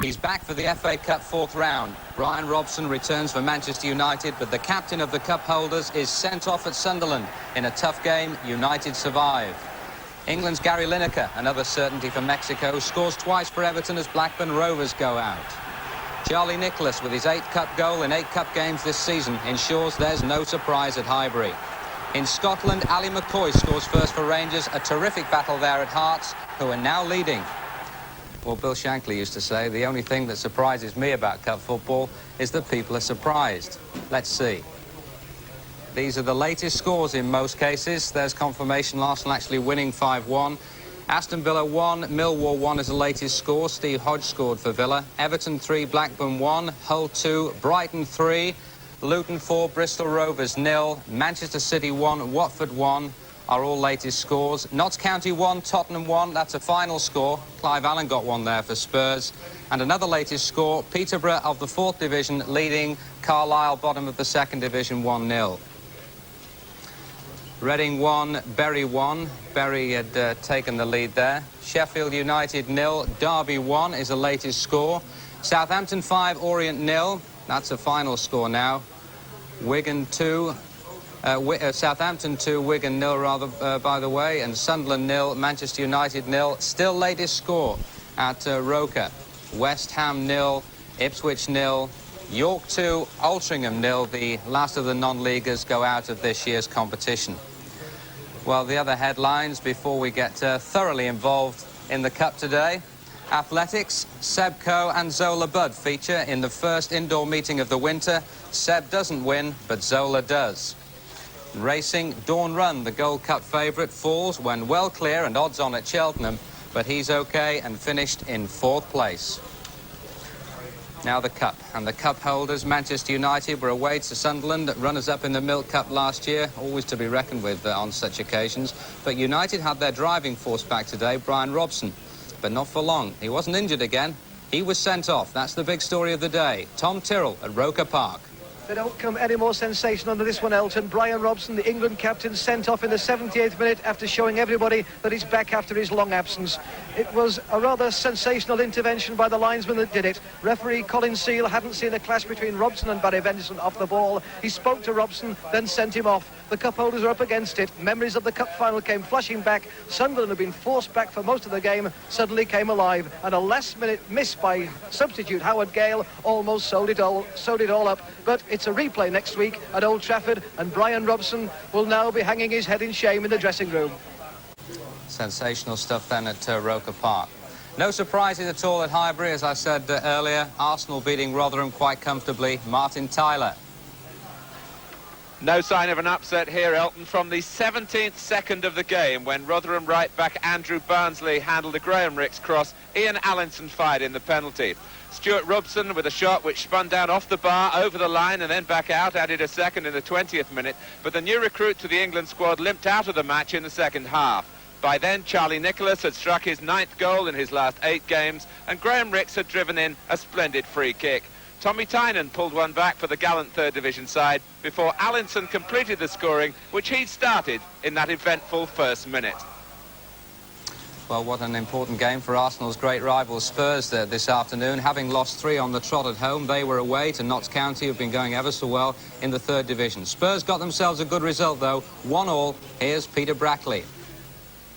He's back for the FA Cup fourth round. Brian Robson returns for Manchester United, but the captain of the cup holders is sent off at Sunderland. In a tough game, United survive. England's Gary Lineker, another certainty for Mexico, scores twice for Everton as Blackburn Rovers go out. Charlie Nicholas, with his 8th cup goal in 8 cup games this season, ensures there's no surprise at Highbury. In Scotland, Ali McCoy scores first for Rangers, a terrific battle there at Hearts, who are now leading. Well, Bill Shankly used to say, the only thing that surprises me about cup football is that people are surprised. Let's see. These are the latest scores in most cases. There's confirmation Arsenal actually winning 5-1. Aston Villa 1, Millwall 1 is the latest score. Steve Hodge scored for Villa. Everton 3, Blackburn 1, Hull 2, Brighton 3, Luton 4, Bristol Rovers 0, Manchester City 1, Watford 1 are all latest scores. Notts County 1, Tottenham 1, that's a final score. Clive Allen got one there for Spurs. And another latest score, Peterborough of the 4th Division leading Carlisle, bottom of the 2nd Division, 1-0. Reading 1, Bury 1. Bury had taken the lead there. Sheffield United 0, Derby 1 is the latest score. Southampton 5, Orient 0. That's a final score now. Wigan 2, Southampton 2, Wigan 0 rather, by the way, and Sunderland 0, Manchester United 0. Still latest score at Roker. West Ham 0, Ipswich 0. York 2, Altrincham 0. The last of the non-leaguers go out of this year's competition. Well, the other headlines before we get thoroughly involved in the Cup today. Athletics, Seb Coe and Zola Budd feature in the first indoor meeting of the winter. Seb doesn't win, but Zola does. Racing, Dawn Run, the Gold Cup favourite, falls when well clear and odds on at Cheltenham, but he's OK and finished in 4th place. Now the Cup, and the cup holders, Manchester United, were away to Sunderland, runners-up in the Milk Cup last year, always to be reckoned with on such occasions. But United had their driving force back today, Brian Robson, but not for long. He wasn't injured again. He was sent off. That's the big story of the day. Tom Tyrrell at Roker Park. They don't come any more sensational than this one, Elton. Brian Robson, the England captain, sent off in the 78th minute after showing everybody that he's back after his long absence. It was a rather sensational intervention by the linesman that did it. Referee Colin Seal hadn't seen a clash between Robson and Barry Venison off the ball. He spoke to Robson, then sent him off. The cup holders are up against it. Memories of the cup final came flashing back. Sunderland had been forced back for most of the game, suddenly came alive, and a last-minute miss by substitute Howard Gale almost sewed it all up. But it's a replay next week at Old Trafford, and Brian Robson will now be hanging his head in shame in the dressing room. Sensational stuff then at Roker Park. No surprises at all at Highbury, as I said earlier. Arsenal beating Rotherham quite comfortably. Martin Tyler. No sign of an upset here, Elton, from the 17th second of the game, when Rotherham right-back Andrew Barnsley handled a Graham Rix cross. Ian Allinson fired in the penalty. Stuart Robson with a shot which spun down off the bar, over the line and then back out, added a second in the 20th minute. But the new recruit to the England squad limped out of the match in the second half. By then, Charlie Nicholas had struck his 9th goal in his last 8 games, and Graham Rix had driven in a splendid free kick. Tommy Tynan pulled one back for the gallant 3rd Division side before Allinson completed the scoring, which he'd started in that eventful first minute. Well, what an important game for Arsenal's great rivals Spurs this afternoon. Having lost 3 on the trot at home, they were away to Notts County, who've been going ever so well in the 3rd Division. Spurs got themselves a good result, though. 1-1. Here's Peter Brackley.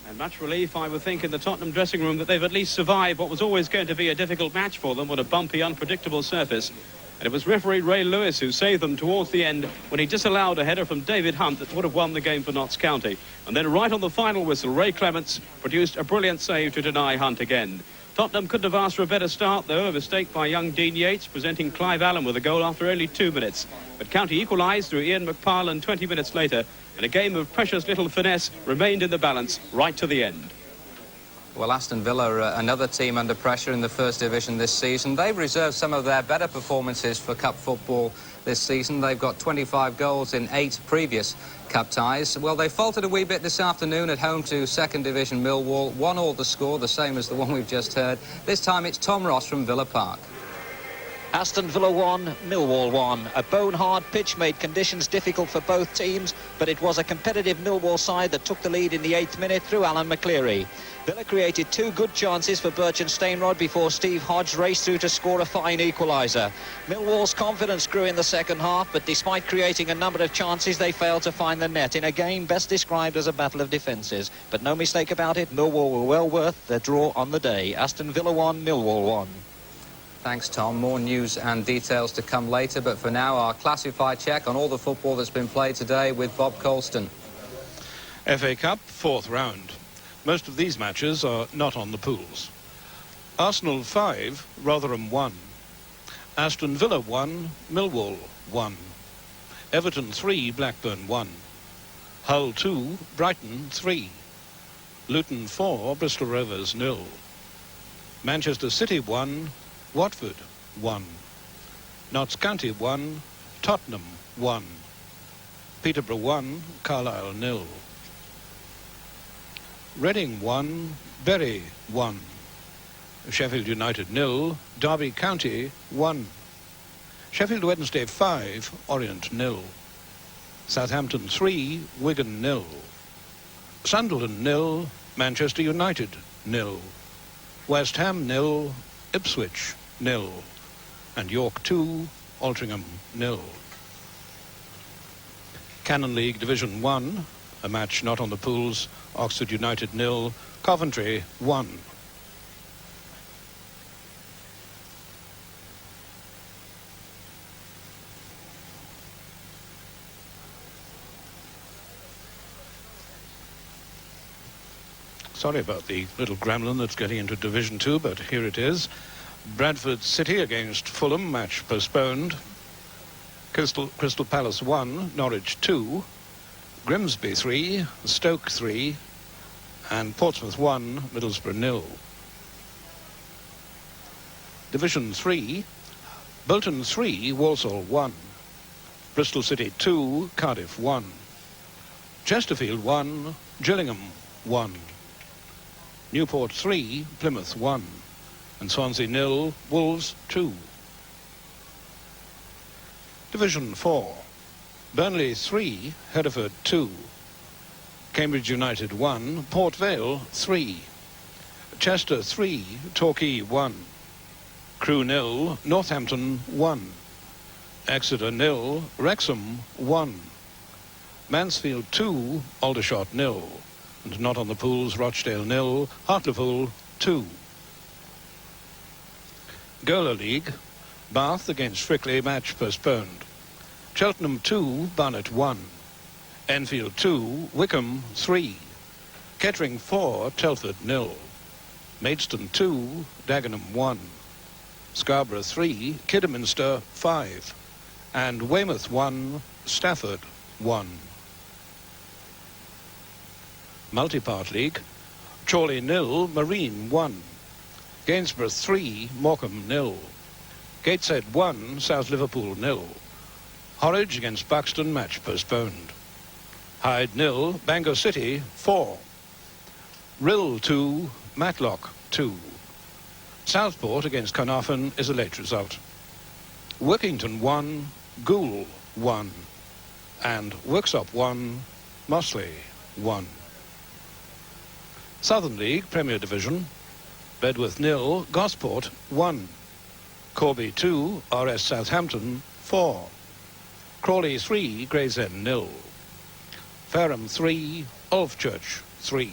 And much relief, I would think, in the Tottenham dressing room that they've at least survived what was always going to be a difficult match for them on a bumpy, unpredictable surface. And it was referee Ray Lewis who saved them towards the end when he disallowed a header from David Hunt that would have won the game for Notts County. And then right on the final whistle, Ray Clements produced a brilliant save to deny Hunt again. Tottenham couldn't have asked for a better start, though. A mistake by young Dean Yates, presenting Clive Allen with a goal after only 2 minutes. But County equalised through Ian McParland 20 minutes later, and a game of precious little finesse remained in the balance right to the end. Well, Aston Villa are another team under pressure in the 1st Division this season. They've reserved some of their better performances for Cup football this season. They've got 25 goals in 8 previous Cup ties. Well, they faltered a wee bit this afternoon at home to 2nd Division Millwall. 1-1 the score, the same as the one we've just heard. This time it's Tom Ross from Villa Park. Aston Villa 1, Millwall 1. A bone-hard pitch made conditions difficult for both teams, but it was a competitive Millwall side that took the lead in the 8th minute through Alan McCleary. Villa created 2 good chances for Bertrand Stainrod before Steve Hodge raced through to score a fine equaliser. Millwall's confidence grew in the second half, but despite creating a number of chances, they failed to find the net in a game best described as a battle of defences. But no mistake about it, Millwall were well worth their draw on the day. Aston Villa 1, Millwall 1. Thanks, Tom. More news and details to come later, but for now, our classified check on all the football that's been played today with Bob Colston. FA Cup, 4th round. Most of these matches are not on the pools. Arsenal 5, Rotherham 1. Aston Villa 1, Millwall 1. Everton 3, Blackburn 1. Hull 2, Brighton 3. Luton 4, Bristol Rovers 0. Manchester City 1, Watford 1. Notts County 1, Tottenham 1. Peterborough 1, Carlisle 0. Reading 1, Bury 1. Sheffield United 0, Derby County 1. Sheffield Wednesday 5, Orient 0. Southampton 3, Wigan 0. Sunderland 0, Manchester United 0. West Ham 0, Ipswich 0. And York 2, Altrincham 0. Canon League Division 1, a match not on the pools, Oxford United 0, Coventry 1. Sorry about the little gremlin that's getting into Division 2, but here it is. Bradford City against Fulham, match postponed. Crystal Palace 1, Norwich 2. Grimsby 3, Stoke 3. And Portsmouth 1, Middlesbrough 0. Division 3, Bolton 3, Walsall 1. Bristol City 2, Cardiff 1. Chesterfield 1, Gillingham 1. Newport 3, Plymouth 1. And Swansea 0, Wolves 2. Division 4, Burnley 3, Hereford 2. Cambridge United 1, Port Vale 3. Chester 3, Torquay 1. Crewe 0, Northampton 1. Exeter 0, Wrexham 1. Mansfield 2, Aldershot 0. And not on the pools, Rochdale 0, Hartlepool 2. Gola League, Bath against Frickley, match postponed. Cheltenham 2, Barnet 1. Enfield 2, Wickham 3. Kettering 4, Telford 0. Maidstone 2, Dagenham 1. Scarborough 3, Kidderminster 5. And Weymouth 1, Stafford 1. Multipart League, Chorley 0, Marine 1. Gainsborough 3, Morecambe 0. Gateshead 1, South Liverpool 0. Horwich against Buxton, match postponed. Hyde 0, Bangor City 4. Rill 2, Matlock 2. Southport against Carnarvon is a late result. Workington 1, Goole 1. And Worksop 1, Mossley 1. Southern League, Premier Division, Bedworth 0, Gosport 1. Corby 2, RS Southampton 4. Crawley 3, Gravesend 0. Fareham 3, Alvechurch 3.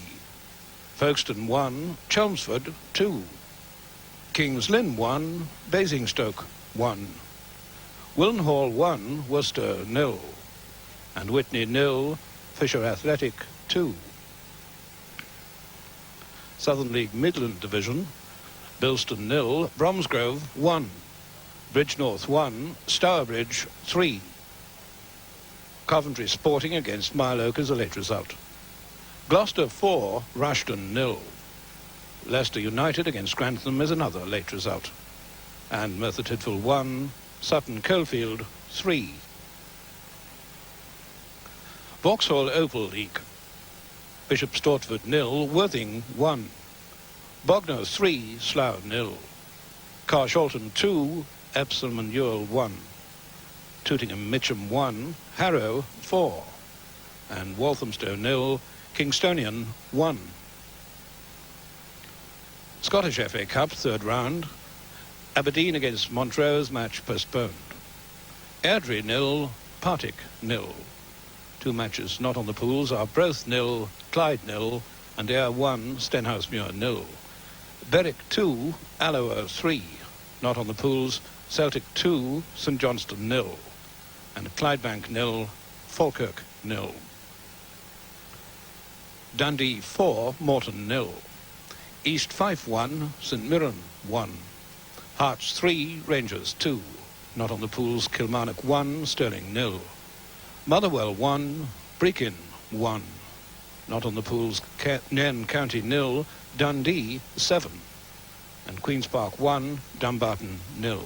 Folkestone 1, Chelmsford 2. Kings Lynn 1, Basingstoke 1. Willenhall 1, Worcester 0. And Whitney 0, Fisher Athletic 2. Southern League Midland Division, Bilston 0, Bromsgrove 1. Bridgnorth 1, Stourbridge 3. Coventry Sporting against Mile Oak is a late result. Gloucester 4, Rushden 0. Leicester United against Grantham is another late result. And Merthyr Tydfil 1, Sutton Coldfield 3. Vauxhall Opal League, Bishop Stortford 0, Worthing 1. Bognor 3, Slough 0. Carshalton 2, Epsom and Ewell 1. Tooting and Mitcham 1, Harrow 4. And Walthamstow 0, Kingstonian 1. Scottish FA Cup, third round. Aberdeen against Montrose, match postponed. Airdrie 0, Partick 0. Two matches not on the pools are Broth 0, Clyde 0, and Ayr 1, Stenhousemuir 0. Berwick 2, Alloa 3. Not on the pools, Celtic 2, St Johnstone 0. And Clydebank 0, Falkirk 0. Dundee 4, Morton 0. East Fife 1, St Mirren 1. Hearts 3, Rangers 2. Not on the pools, Kilmarnock 1, Stirling 0. Motherwell 1, Brechin 1. Not on the pools, Nairn County 0, Dundee 7. And Queen's Park 1, Dumbarton 0.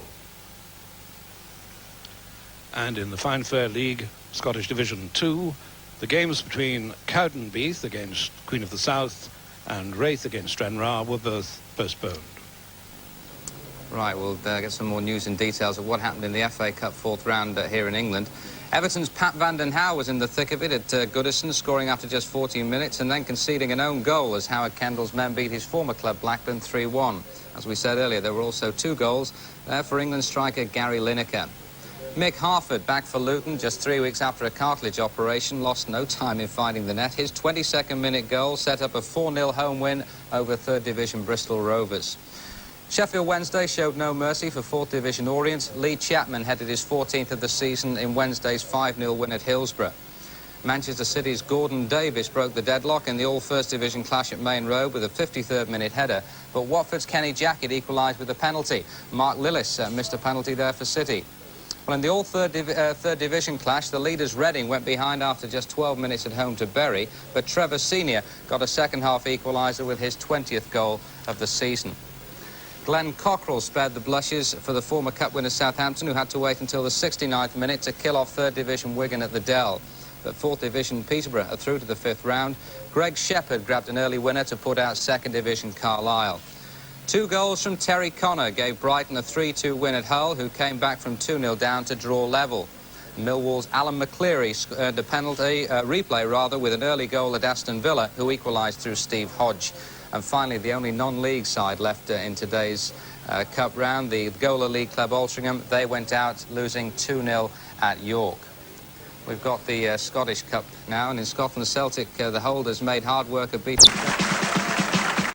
And in the Fine Fair League, Scottish Division 2, the games between Cowdenbeath against Queen of the South and Wraith against Stranraer were both postponed. Right, we'll get some more news and details of what happened in the FA Cup fourth round here in England. Everton's Pat van den Hauwe was in the thick of it at Goodison, scoring after just 14 minutes and then conceding an own goal as Howard Kendall's men beat his former club Blackburn 3-1. As we said earlier, there were also 2 goals there for England striker Gary Lineker. Mick Harford, back for Luton just 3 weeks after a cartilage operation, lost no time in finding the net. His 22nd minute goal set up a 4-0 home win over 3rd Division Bristol Rovers. Sheffield Wednesday showed no mercy for 4th Division Orient. Lee Chapman headed his 14th of the season in Wednesday's 5-0 win at Hillsborough. Manchester City's Gordon Davis broke the deadlock in the all-First Division clash at Main Road with a 53rd minute header, but Watford's Kenny Jackett equalised with a penalty. Mark Lillis missed a penalty there for City. Well, in the all-Third Division clash, the leaders Reading went behind after just 12 minutes at home to Bury, but Trevor Senior got a second-half equaliser with his 20th goal of the season. Glenn Cockrell spared the blushes for the former Cup winner Southampton, who had to wait until the 69th minute to kill off 3rd Division Wigan at the Dell. But 4th Division Peterborough are through to the 5th round. Greg Shepherd grabbed an early winner to put out 2nd Division Carlisle. 2 goals from Terry Connor gave Brighton a 3-2 win at Hull, who came back from 2-0 down to draw level. Millwall's Alan McCleary earned a penalty, replay with an early goal at Aston Villa, who equalised through Steve Hodge. And finally, the only non-league side left in today's Cup round, the Gola League club Altrincham, they went out losing 2-0 at York. We've got the Scottish Cup now, and in Scotland, Celtic, the holders, made hard work of beating...